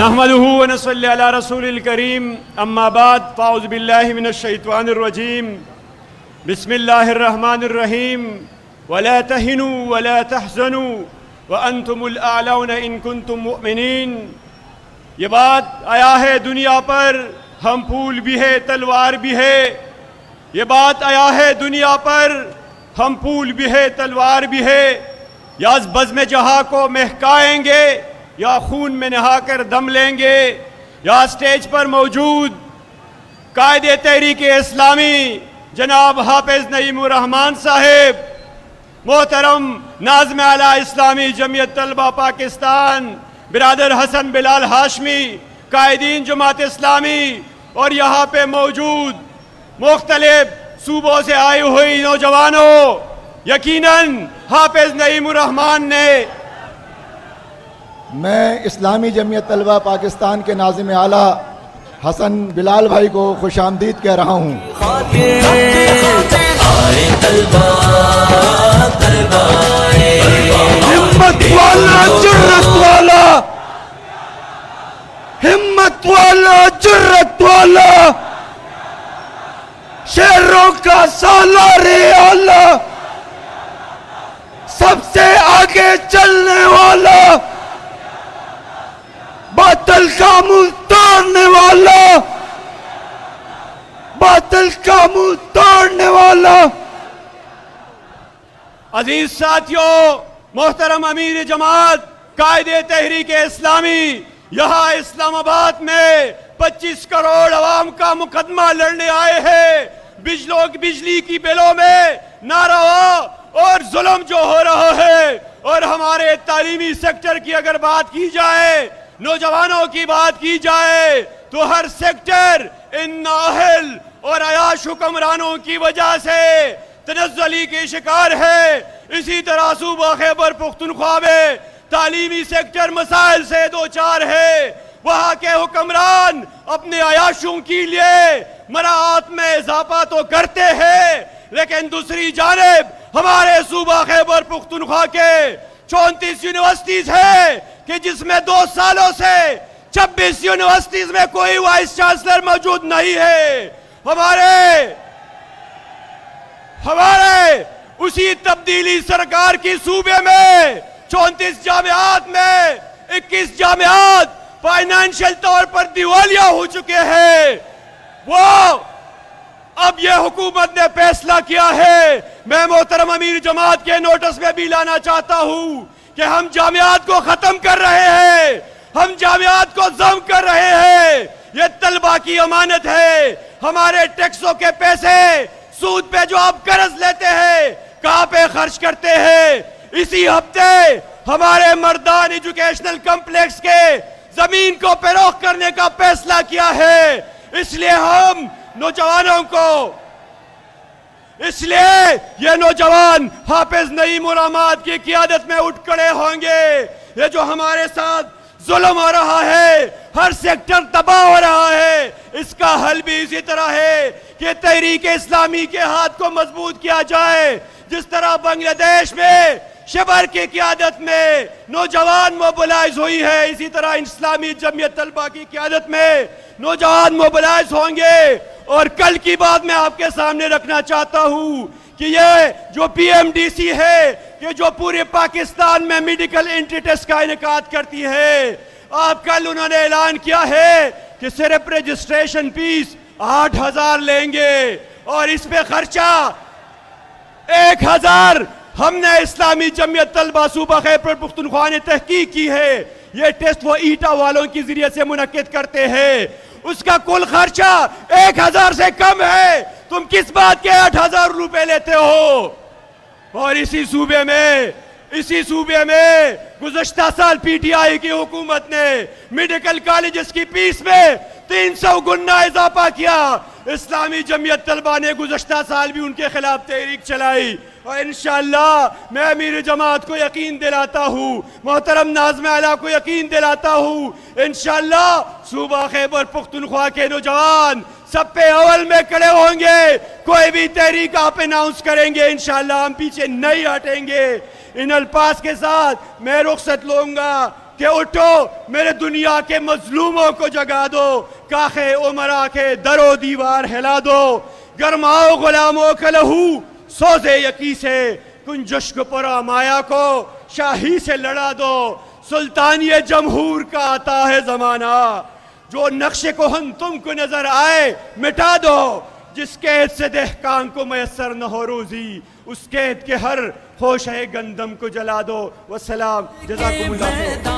نحمده ونصلي على رسول الكريم اما بعد فاعوذ بالله من الشيطان الرجيم بسم الله الرحمن الرحيم ولا تهنوا ولا تحزنوا وانتم الاعلون ان كنتم مؤمنين. یہ بات آیا ہے دنیا پر ہم پھول بھی ہے تلوار بھی ہے. یہ بات آیا ہے دنیا پر ہم پھول بھی ہے تلوار بھی ہے. یا اس بزم جہاں کو مہکائیں گے یا خون میں نہا کر دم لیں گے. یا اسٹیج پر موجود قائد تحریک اسلامی جناب حافظ نعیم الرحمان صاحب، محترم ناظم اعلیٰ اسلامی جمعیت طلبہ پاکستان برادر حسن بلال ہاشمی، قائدین جماعت اسلامی اور یہاں پہ موجود مختلف صوبوں سے آئی ہوئی نوجوانوں، یقیناً حافظ نعیم الرحمان نے میں اسلامی جمعیت طلبہ پاکستان کے ناظم اعلیٰ حسن بلال بھائی کو خوش آمدید کہہ رہا ہوں. ہمت والا جرت والا، ہمت والا جرت والا، شیروں کا سالار اعلیٰ، سب سے آگے چلنے والا، باطل کا منہ توڑنے والا، باطل کا منہ توڑنے والا. عزیز ساتھیوں، محترم امیر جماعت قائد تحریک اسلامی یہاں اسلام آباد میں 25 کروڑ عوام کا مقدمہ لڑنے آئے ہیں. بجلی کی بلوں میں ناروا اور ظلم جو ہو رہا ہے، اور ہمارے تعلیمی سیکٹر کی اگر بات کی جائے، نوجوانوں کی بات کی جائے، تو ہر سیکٹر ان نااہل اور عیاش حکمرانوں کی وجہ سے تنزلی کے شکار ہے. اسی طرح صوبہ خیبر پختونخوا میں تعلیمی سیکٹر مسائل سے دوچار ہے. وہاں کے حکمران اپنے عیاشوں کے لیے مراعات میں اضافہ تو کرتے ہیں، لیکن دوسری جانب ہمارے صوبہ خیبر پختونخوا کے 34 یونیورسٹیز ہیں کہ جس میں 2 سالوں سے 26 یونیورسٹیز میں کوئی وائس چانسلر موجود نہیں ہے. ہمارے اسی تبدیلی سرکار کی صوبے میں 34 جامعات میں 21 جامعات فائنانشل طور پر دیوالیہ ہو چکے ہیں. وہ اب یہ حکومت نے فیصلہ کیا ہے. میں محترم امیر جماعت کے نوٹس میں بھی لانا چاہتا ہوں کہ ہم جامعات کو ختم کر رہے ہیں، ہم جامعات کو ضم کر رہے ہیں. یہ طلبہ کی امانت ہے. ہمارے ٹیکسوں کے پیسے سود پہ جو آپ قرض لیتے ہیں کہاں پہ خرچ کرتے ہیں؟ اسی ہفتے ہمارے مردان ایجوکیشنل کمپلیکس کے زمین کو فروخت کرنے کا فیصلہ کیا ہے. اس لیے ہم نوجوانوں کو، اس لیے یہ نوجوان حافظ نعیم الرحمان کی قیادت میں اٹھ کھڑے ہوں گے. یہ جو ہمارے ساتھ ظلم ہو رہا ہے، ہر سیکٹر تباہ ہو رہا ہے، اس کا حل بھی اسی طرح ہے کہ تحریک اسلامی کے ہاتھ کو مضبوط کیا جائے. جس طرح بنگلہ دیش میں شبر کی قیادت میں نوجوان موبلائز ہوئی ہے، اسی طرح اسلامی جمعیت طلبہ کی قیادت میں نوجوان موبلائز ہوں گے. اور کل کی بات میں آپ کے سامنے رکھنا چاہتا ہوں کہ یہ جو پی ایم ڈی سی ہے کہ جو پورے پاکستان میں میڈیکل انٹری ٹیسٹ کا انعقاد کرتی ہے، آپ کل انہوں نے اعلان کیا ہے کہ صرف رجسٹریشن فیس 8,000 لیں گے اور اس پہ خرچہ 1,000 ہم نے اسلامی جمعیت طلبہ صوبہ خیبر پختونخوا نے تحقیق کی ہے. یہ ٹیسٹ وہ ایٹا والوں کی ذریعے سے منعقد کرتے ہیں. اس کا کل خرچہ 1,000 سے کم ہے. تم کس بات کے 8,000 روپے لیتے ہو؟ اور اسی صوبے میں گزشتہ سال پی ٹی آئی کی حکومت نے میڈیکل کالجز کی فیس میں 300 گنا اضافہ کیا. اسلامی جمعیت طلبہ نے گزشتہ سال بھی ان کے خلاف تحریک چلائی. اور انشاءاللہ میں امیر جماعت کو یقین دلاتا ہوں، محترم ناظم اعلیٰ کو یقین دلاتا ہوں، انشاءاللہ صوبہ خیبر پختونخوا کے نوجوان سب پہ اول میں کھڑے ہوں گے. کوئی بھی تحریک آپ اناؤنس کریں گے انشاءاللہ ہم پیچھے نہیں ہٹیں گے. ان الفاظ کے ساتھ میں رخصت لوں گا کہ اٹھو میرے دنیا کے مظلوموں کو جگا دو، کاخے عمرہ کے در و دیوار ہلا دو، گرماؤ غلاموں کا لہو سوزے یقی سے، کن جشک پرا مایا کو شاہی سے لڑا دو، سلطانی جمہور کا آتا ہے زمانہ، جو نقش کہن تم کو نظر آئے مٹا دو، جس قید سے دہقان کو میسر نہ ہو روزی، اس قید کے ہر خوشہ گندم کو جلا دو۔ والسلام، جزاکم اللہ خیر۔